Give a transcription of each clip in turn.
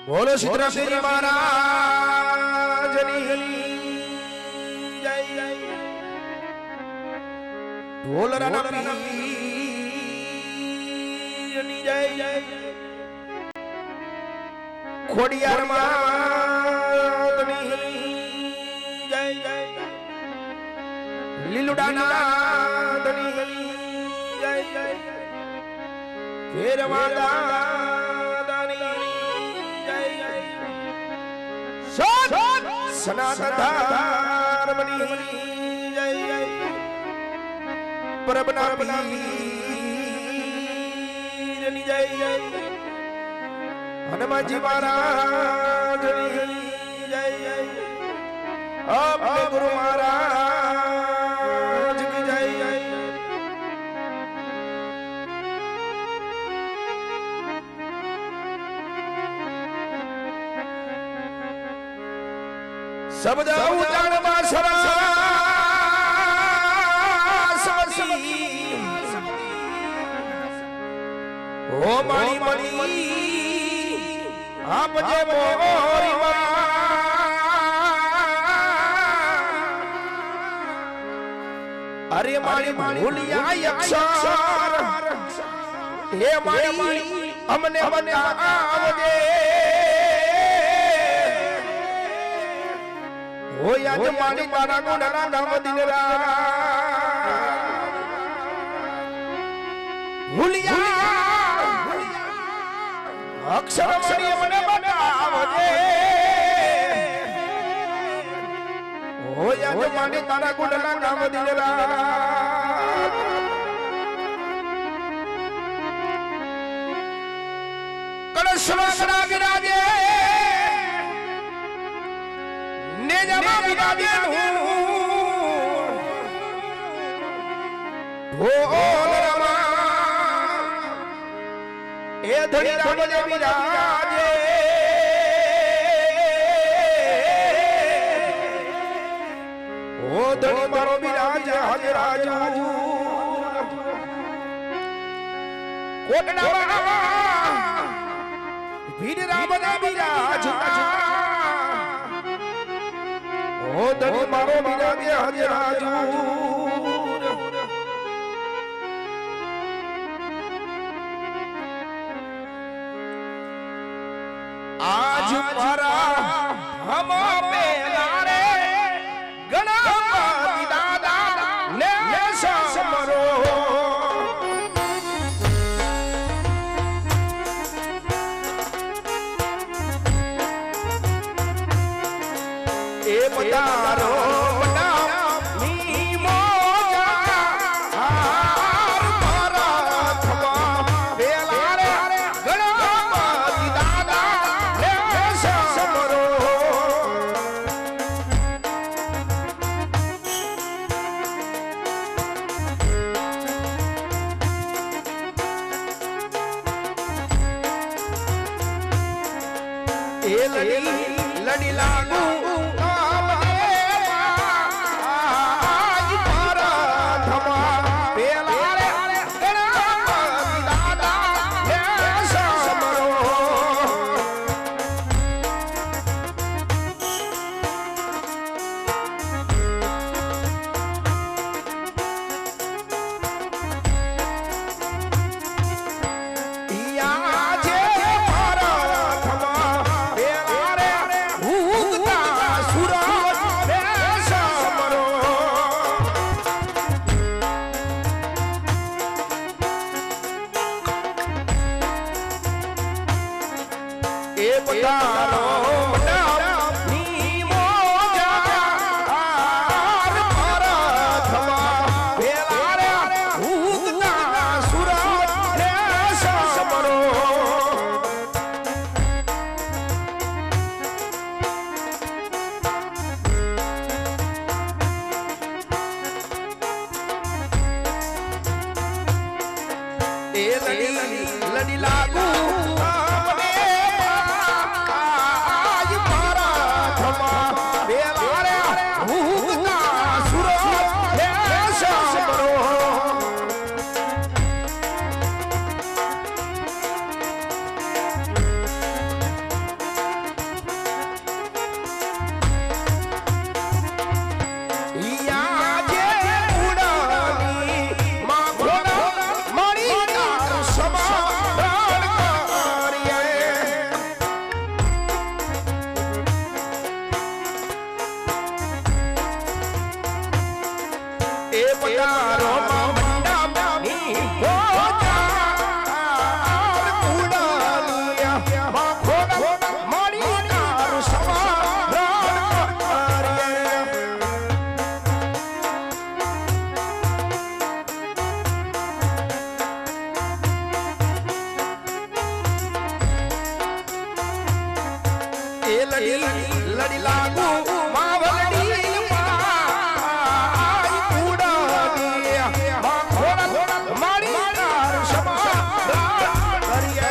बोलो सीताराम देवी महाराज जय जय ढोल राणा पीરની જય જય ખોડિયાર માતની જય જય લીલુડાનાની જય જય ફેરવાદાની જય જય સનાતન ધર્મની જય જય પરબના પીરની જય જય हनुमानजी महाराज जय जय अपने गुरु महाराज की जय जय सब जाऊ जानवा ओ मानी मनी आप जे मोरी अरे मारी भूलिया अक्षर हे मारी हमने बतावजे हो याद मारी तारा गुणना नाम दिन रात भूलिया अक्षर मारी मने बतावजे हो याद मानी तारा गुणना नाम दिन रात कलशवा विराजे ने जमा विराजे ढोल रमा ए धड़ी राम जे विराजे ओ धड़ी मारो विराज हाजराजू कोटड़ा वीर राम ने विराज ओ धड़ी मारो विराज हाजराजू आज मारा हम पेलारे गणपति दादा ने समरो ए पधारो लड़ी लागू लड़ी लागू લડી લાગુ માવલડી પાઈ ઉડાડી હા થોડા મારી તાર સમા કરીએ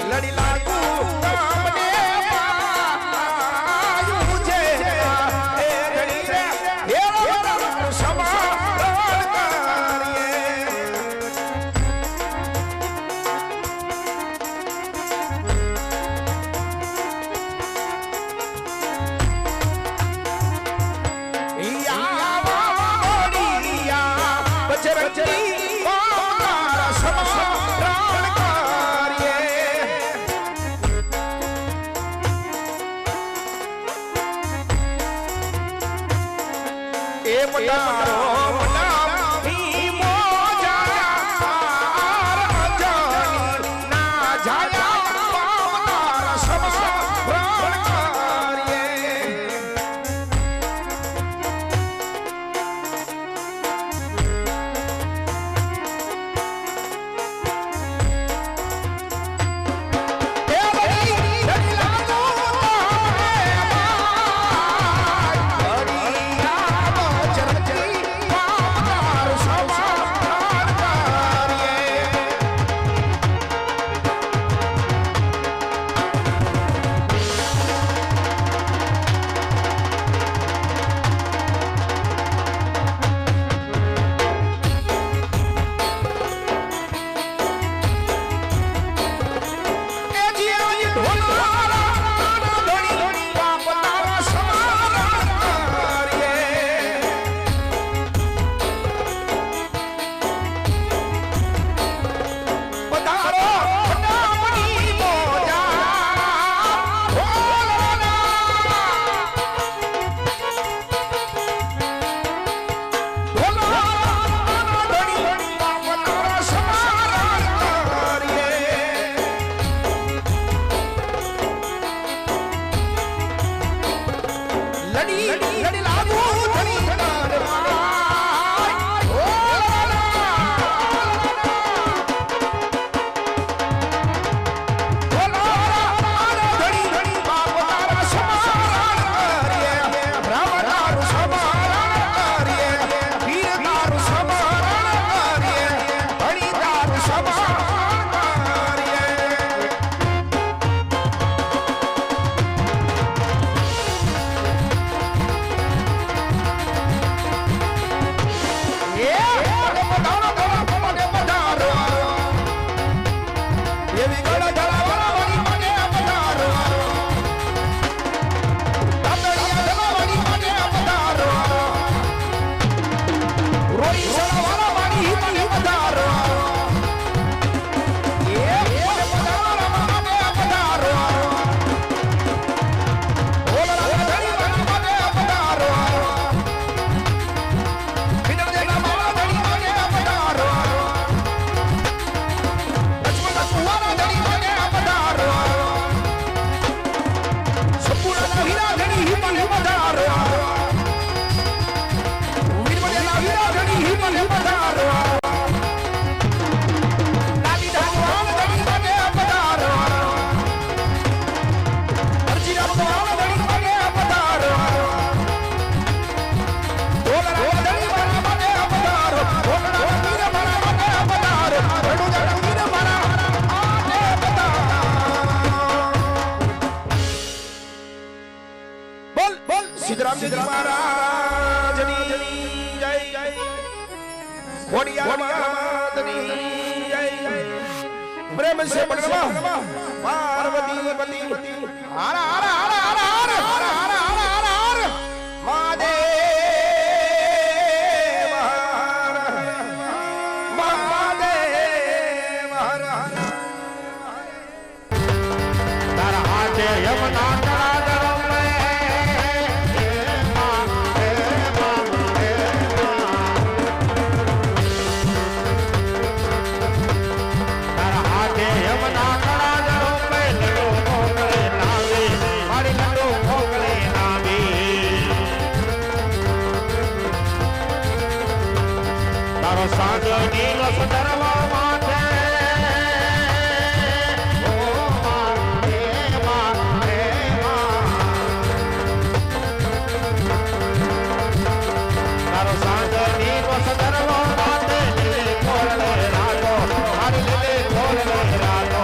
લડી લાગુ સિદ્ધરામજી મહારાજની જય ખોડિયાર માતની જય પ્રેમ સે બગડવા પાર્વતી પતિ હર હર હર હર હર હર હર હર હર મહાદેવ મહાદેવ હર હર તારા હાથે યમના સાંજો નીલો સદરવા માથે ઓ મારે મારે તારો સાંજો નીલો સદરવા માથે લીલે કોરલે રાતો મારી લીલે કોરલે રાતો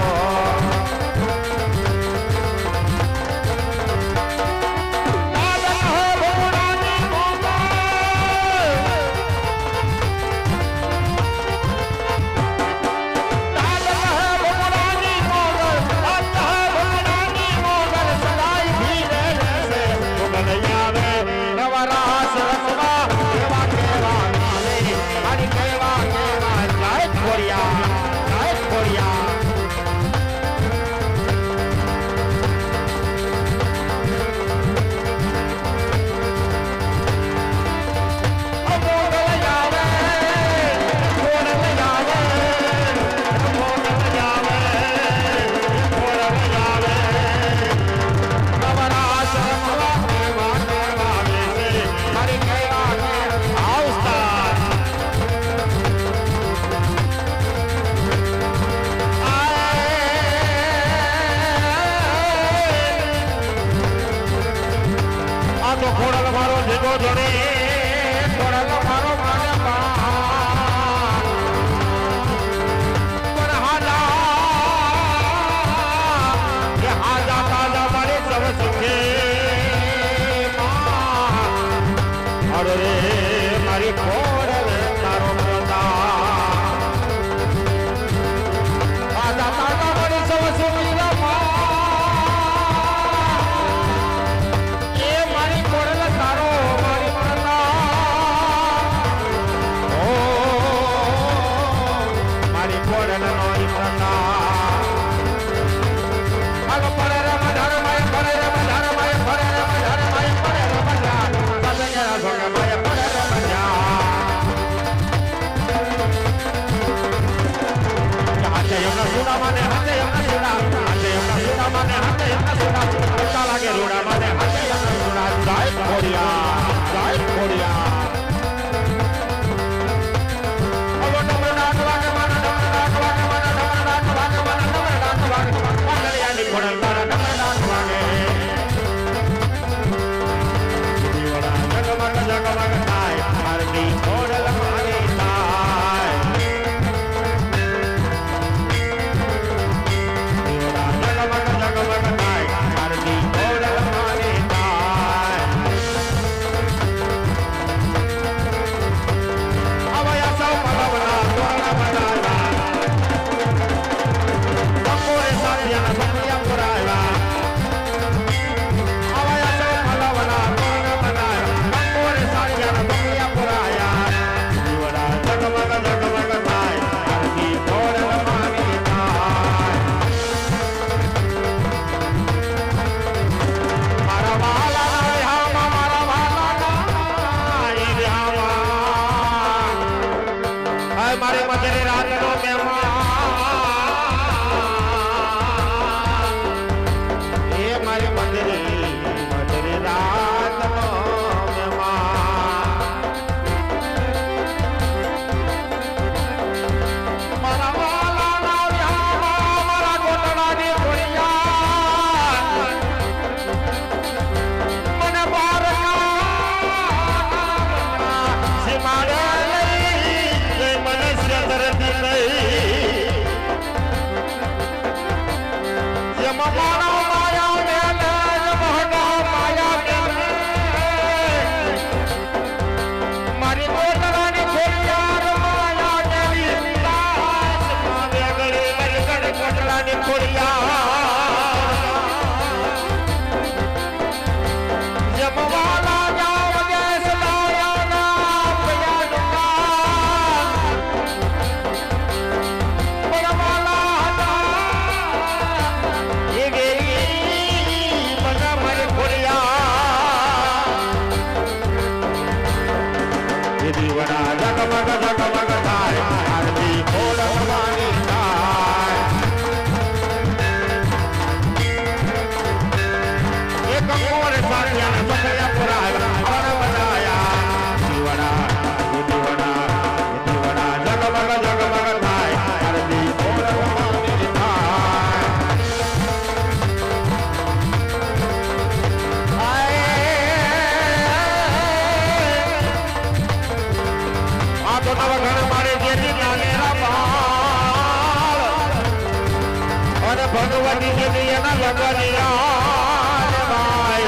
ભગવાની કે એના લગનિયા ભાઈ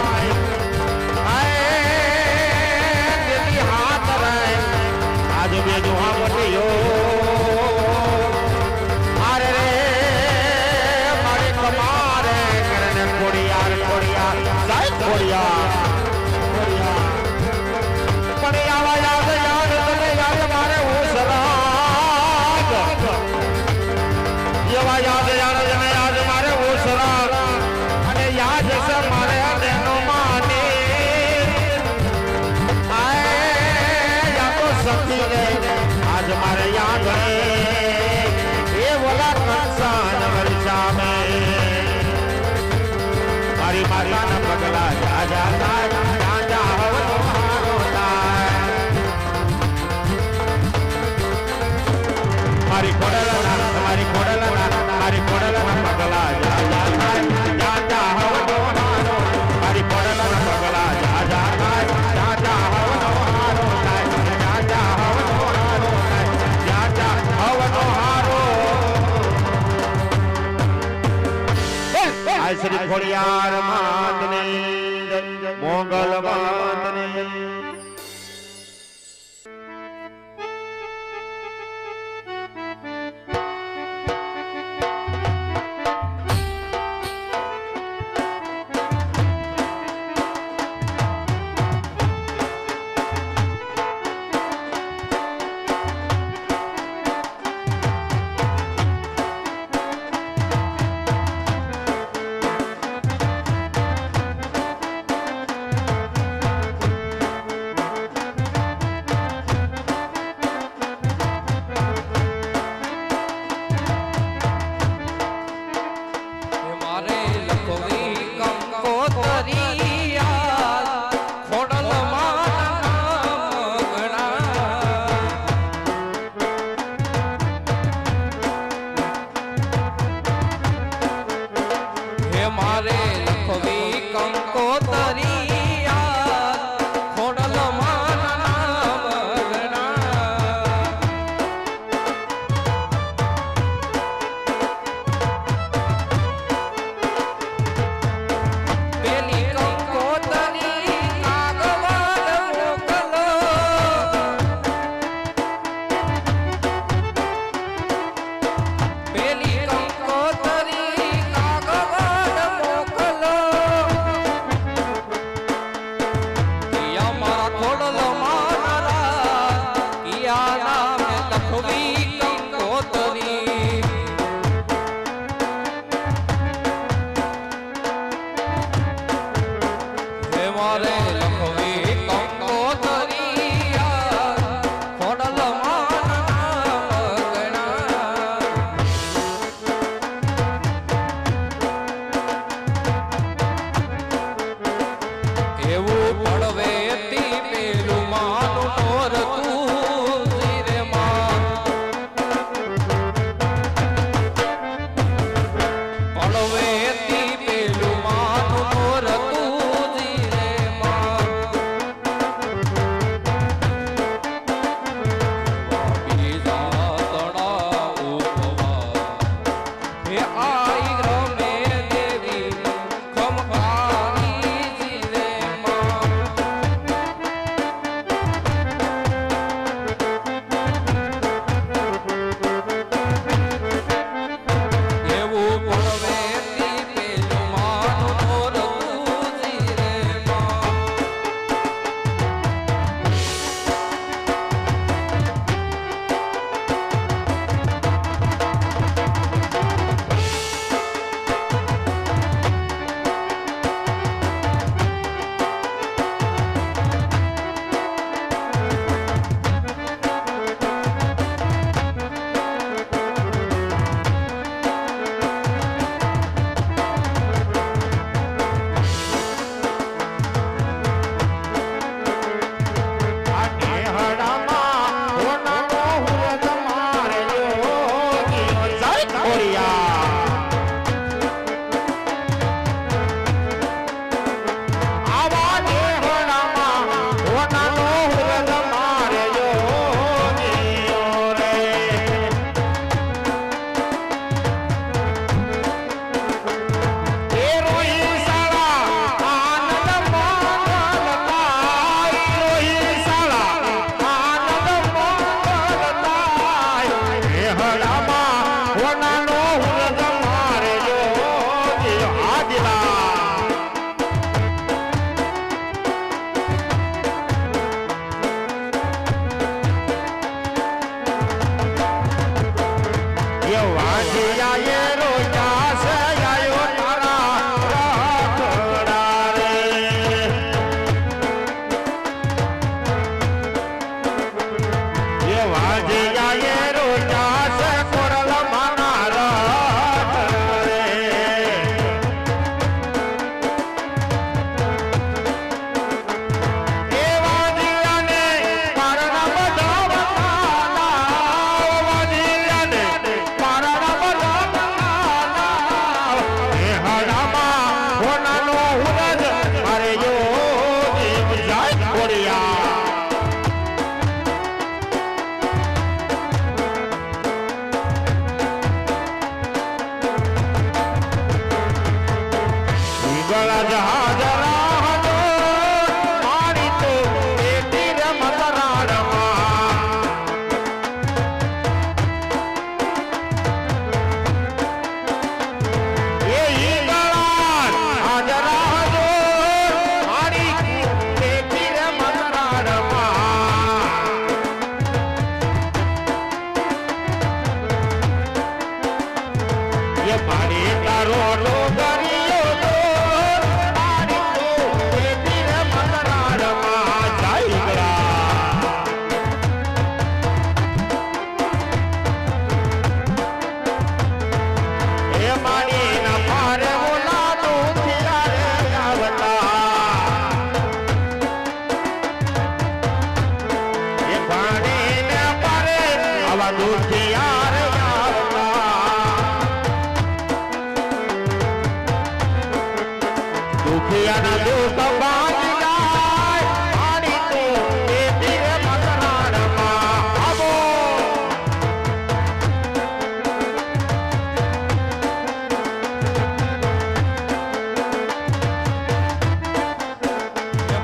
આય હાથ રે આજ બે જોહા મોટીઓ મારે રે મારે કમારે કરને કોડિયાર કોડિયાર જાય કોડિયાર પણ આવા યાદ યાદ તમે યાદ મારે ઓસરા એવા યાદ યાદ તમે યાદ મારે ઓસરા અને યાદ છે મારે દેનો માને આય યા તો સખી રે આજ મારે યાદ રે એ બોલા કંસાન વર્ષા મે મારી માતાના પગલા જા જા જા જા હવનો હારો મારી કોડલના મારી કોડલના મારી કોડલના પગલા જા જા જા જા હવનો હારો મારી કોડલના પગલા જા જા જા જા હવનો હારો જા જા હવનો હારો જા જા હવનો હારો આય શ્રી ખોડિયાર માતને મોગલ માતને પગલા જહાજ રાહજો મારી તો એથી રમત રાણમાં એ ઈગળા આજ રાહજો મારી એથી રમત રાણમાં એ મારી તારો ડોગરીયો તો મારી તો એથી રમત રાણમાં જાઈગળા એ મારી ના પારે ઓલા દુખિયા રે આવતા એ પાણી ને પારે આવા દુખિયા રે દુખિયાના દુઃખ બાજી જાય મારી તો એથી રમત રાણમાં આવો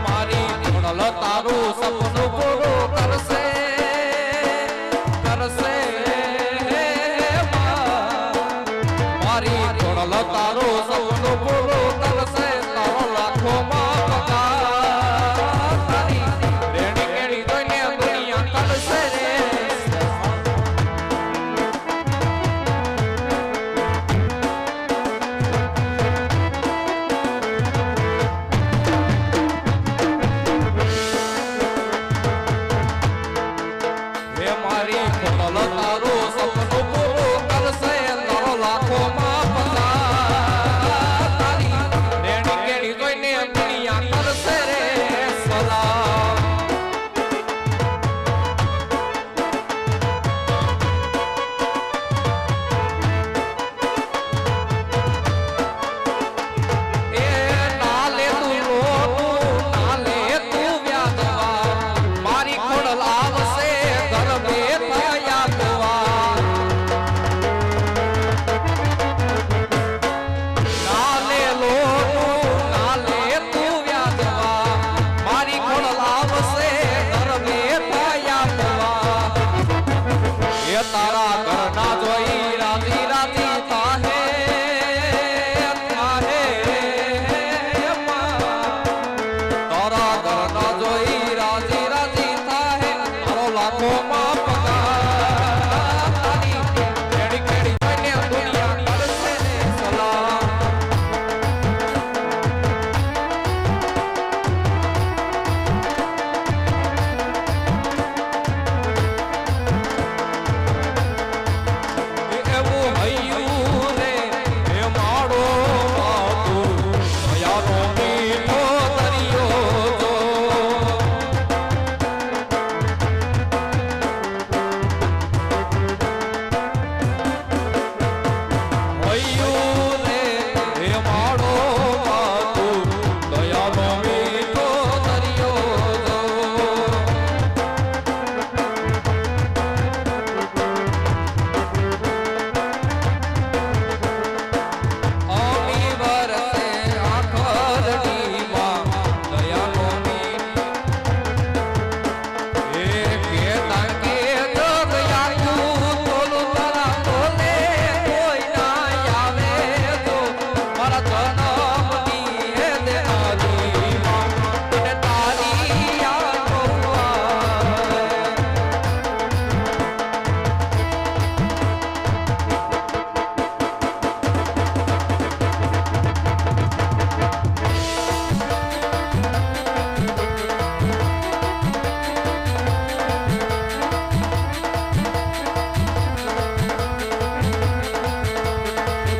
મારી ખોડલ તારું સપનું પૂરું કરશે કરશે મારી ખોડલ તારું સપનું પૂરું કરશે તારો લાખોમાં પગાર તારી રેડી કેડી જોઈને દુનિયા કરશે રે હે મારી ખોડલ તારું સપનું પૂરું કરશે તારો લાખોમાં પગાર તારી રેડી કેડી જોઈને દુનિયા કરશે રે સલામ એ નાલે તું રોતું નાલે તું વ્યાદવા મારી ખોડલ આવશે ગરબે થયા દવા નાલે લોટું નાલે તું વ્યાદવા મારી ખોડલ આવશે ગરબે થયા દવા એ તારા ઘરના જોઈ રાજી રાજી થાહે થાહે તારા ઘરના જોઈ રાજી રાજી થાહે તારો લાખોમાં પગાર તારી કેડી કેડી જોઈને દુનિયા કરશે ને સલામ એવું હૈયું રે એ માડો માતું દયાનો મીઠો દરિયો જો હૈયું રે એ માડો માતું દયાનો મીઠો દરિયો જો અમી વરસે આખરની માં દયાનો મીઠ એ કેતા કે જગ આયું તોલું તારા તોલે કોઈ ના આવે તો મારા જન્મની હે દેનારી માં તને તારી યાદો આવે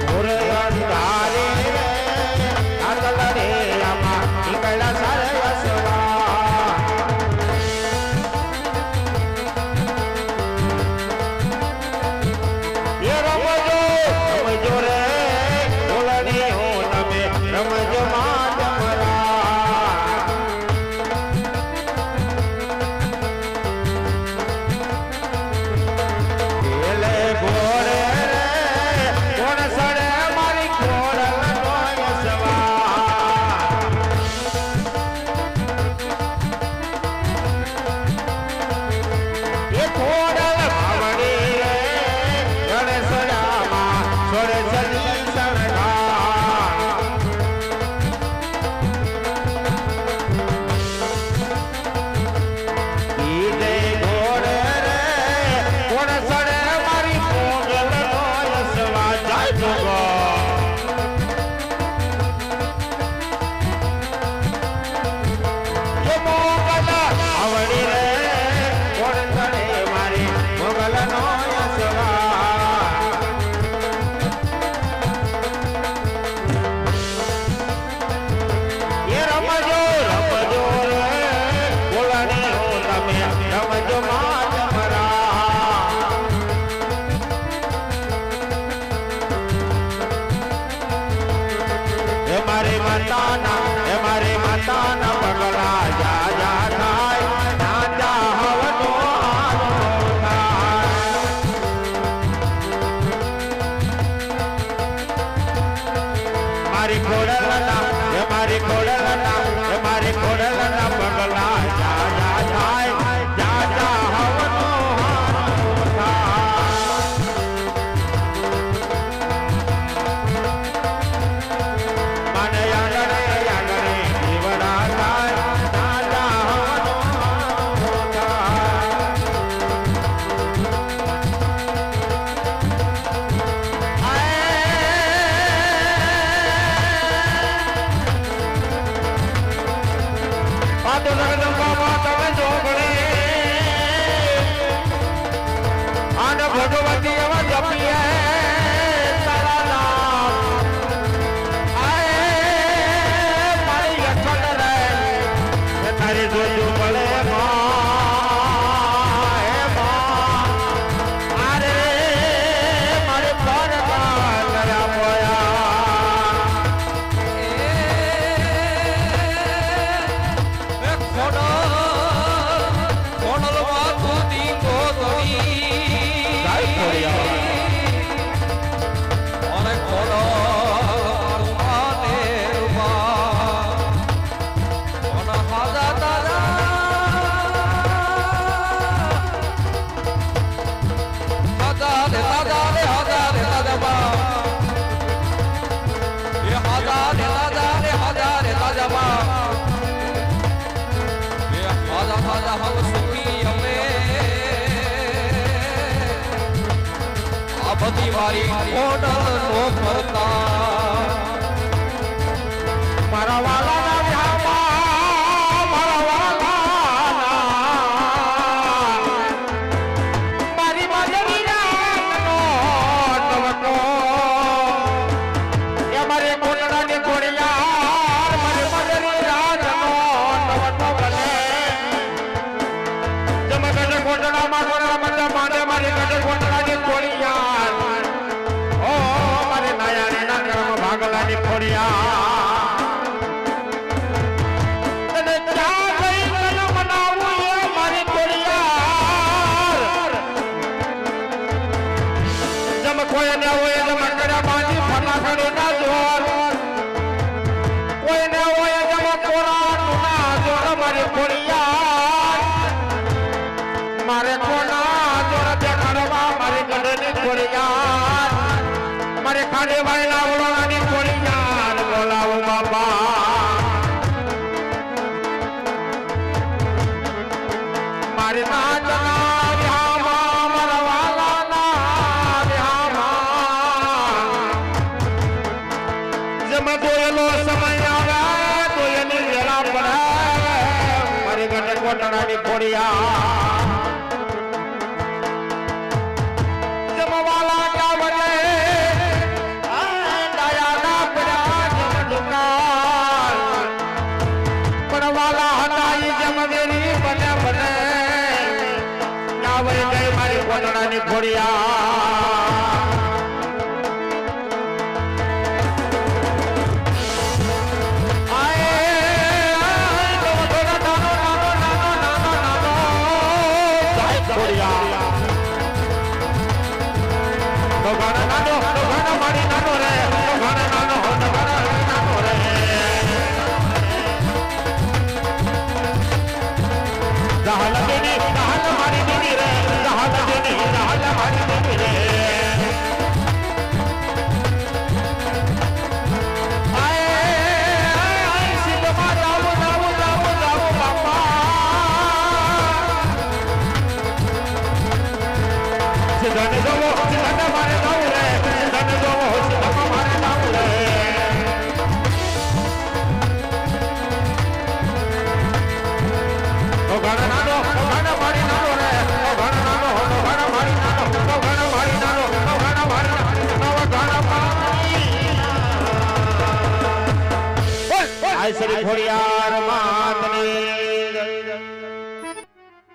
ઘોર અંધારે રે આગળ રે આમાં નીકળ્યા સરસવા એ રમજો રે બોલણી હો તમે રમજો માં ડમરા એલે ઘોરે રે કોણ સડે મારી ખોડલ નો સવા રમજો રમજો રે બોલાને હો તમે રમજો માં જમરા એ મારી માતાના પગલા જા જા થાય નાચા હવનો મારી ખોડલના મારી ખોડલના પગલા જા જા થાય જા જા હવનો મને યાગરે જીવડા થાય જા જા હવનો ભગવતી એવા જપીએ તારા નામ આય મારી યખડ રે તારી જોજો પડે અરે મારે પર કર્યા બોયા એ ખોડલ વાતું દી ગોદડી અરે ખોડો માને રૂપા હાજા દાદા બા એ હાજા રે દાદા બા એ હાજા હમ સુખી અમે બધી મારી ખોડલ નો કરતા મારા વાલાના વ્યામાં મારા વાલાના મારી માજરી રાતનો નવનો એ મારે કોટડાની કોડિયાર મારી માજરી રાતનો નવનો બને જમે ગઢ કોટડામાં કોટડા બધા માને મારી ગઢ કોટડાની કોડિયાર ઓ મારે નાયાની ના કર્મ ભાગલાની કોડિયાર અને ક્યાં ગઈ તને મનાવું એ મારી કોડિયાર જમ કોઈને હોય જમ કર્યા બાજી ફટાકડી ના જોર કોઈને હોય જમ કોરાનું ના જોર મારી કોડિયાર મારે કોના જોર દેખાડવા મારી ગઢની કોડિયાર મારે ખાડે વાયલા ઓળાની કોડિયાર બોલાવો બાપા મારી નાચના વ્યામાં મારા વાલાના વ્યામાં જેમ દોયેલો સમય આવે તો એની વેળા પડે મારી ગઢ કોટડાની કોડિયાર જમવાલા ક્યાં બને દયાના પડ્યા જમ દુકાન પણ વાલા હટાઈ જમ દેરી બને બને ના વઈ ગઈ મારી કોટડાની ખોડિયા મારી દેવી રે ખોડિયાર માતની